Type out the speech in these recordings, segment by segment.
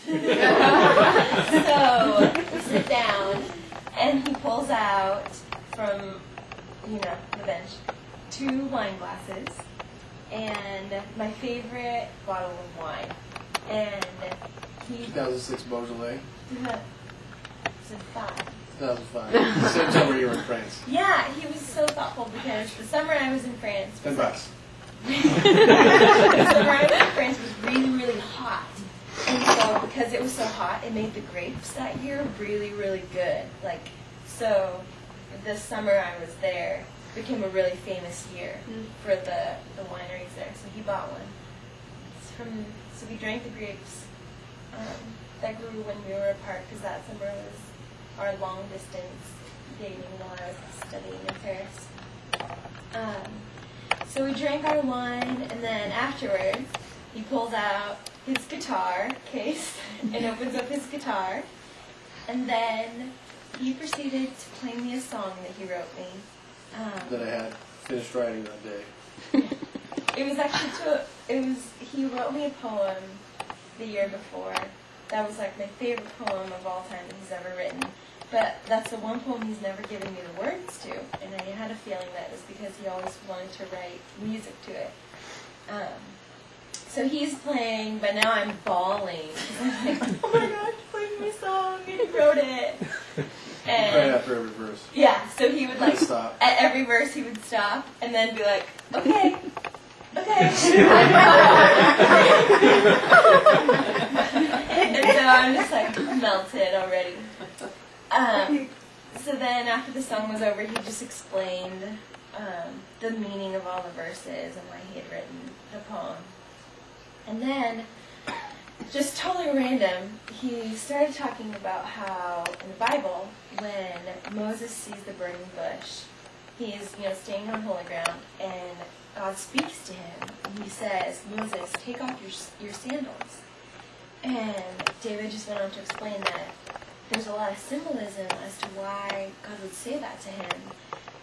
So we sit down, and he pulls out from, the bench, 2 wine glasses and my favorite bottle of wine. And he... 2006 Beaujolais? It's in 5. 2005. The same summer you were in France. Yeah, he was so thoughtful because the summer I was in France was $10. the summer I was in France was really, really hot. And so because it was so hot, it made the grapes that year really, really good. So the summer I was there became a really famous year for the wineries there. So he bought one. So we drank the grapes that grew when we were apart, because that summer was our long distance dating while I was studying in Paris. So we drank our wine, and then afterwards he pulls out his guitar case and opens up his guitar, and then he proceeded to play me a song that he wrote me. That I had finished writing that day. It was actually he wrote me a poem the year before. That was my favorite poem of all time that he's ever written. But that's the one poem he's never given me the words to. And I had a feeling that it was because he always wanted to write music to it. So he's playing, but now I'm bawling. I'm like, oh my God, he played my song and he wrote it. And right after every verse. Yeah, so he would stop. At every verse he would stop and then be like, okay. And so I'm just melted already. So then after the song was over, he just explained the meaning of all the verses and why he had written the poem. And then, just totally random, he started talking about how in the Bible, when Moses sees the burning bush, he's standing on holy ground, and God speaks to him, and he says, Moses, take off your sandals. And David just went on to explain that there's a lot of symbolism as to why God would say that to him,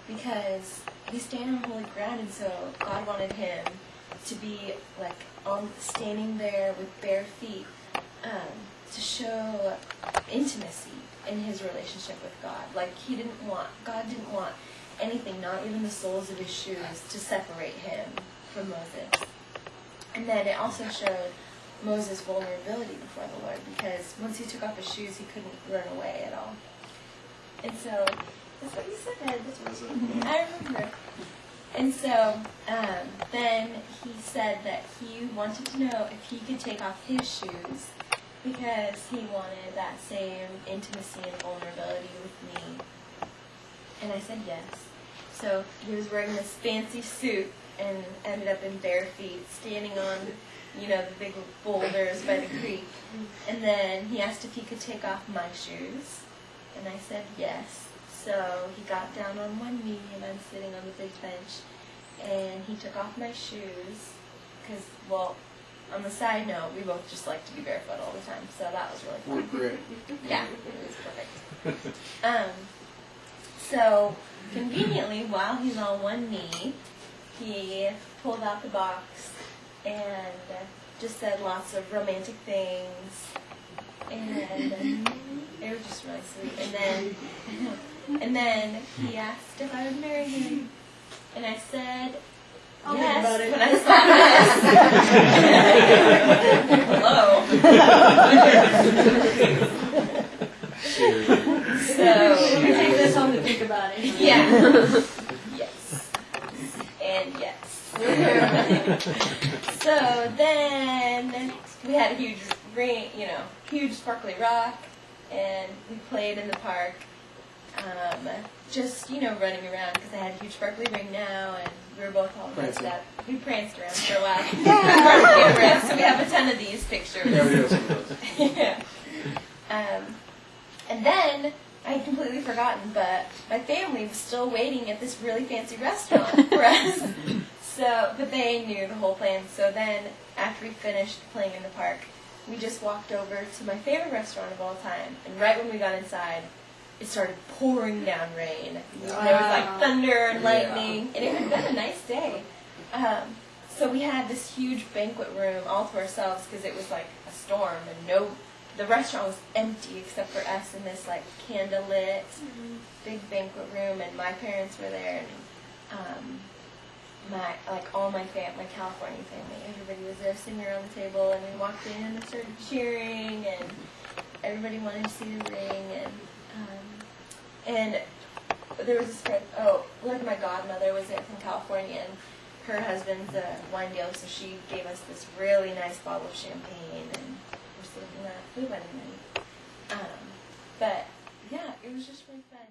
because he's standing on holy ground, and so God wanted him to be standing there with bare feet, to show intimacy in his relationship with God. God didn't want anything, not even the soles of his shoes, to separate him from Moses. And then it also showed Moses' vulnerability before the Lord, because once he took off his shoes, he couldn't run away at all. And so, that's what he said. I remember. And so, then he said that he wanted to know if he could take off his shoes, because he wanted that same intimacy and vulnerability with me. And I said yes. So he was wearing this fancy suit and ended up in bare feet, standing on, the big boulders by the creek. And then he asked if he could take off my shoes, and I said yes. So he got down on one knee, and I'm sitting on the big bench, and he took off my shoes, because, on the side note, we both just like to be barefoot all the time, so that was really fun. Great. Yeah, it was perfect. So, conveniently, while he's on one knee, he pulled out the box and just said lots of romantic things, and it was just really sweet. And then he asked if I would marry him, and I said yes. When I said hello. So you take this home to think about it. Yeah. Yes. And yes. So then we had a huge ring, huge sparkly rock, and we played in the park. Just, running around, because I had a huge sparkly ring now, and we were both all dressed up. We pranced around for a while. So we have a ton of these pictures. Yeah. And then, I had completely forgotten, but my family was still waiting at this really fancy restaurant for us. But they knew the whole plan. So then, after we finished playing in the park, we just walked over to my favorite restaurant of all time. And right when we got inside, it started pouring down rain. Wow. There was thunder and lightning, and it had been a nice day. So we had this huge banquet room all to ourselves, because it was a storm and the restaurant was empty except for us in this like candlelit big banquet room, and my parents were there, and all my California family, everybody was there sitting around the table, and we walked in and started cheering, and everybody wanted to see the ring, and there was this friend, like my godmother was there from California, and her husband's a wine dealer, so she gave us this really nice bottle of champagne, and we're sitting in that food wedding night. But yeah, it was just really fun.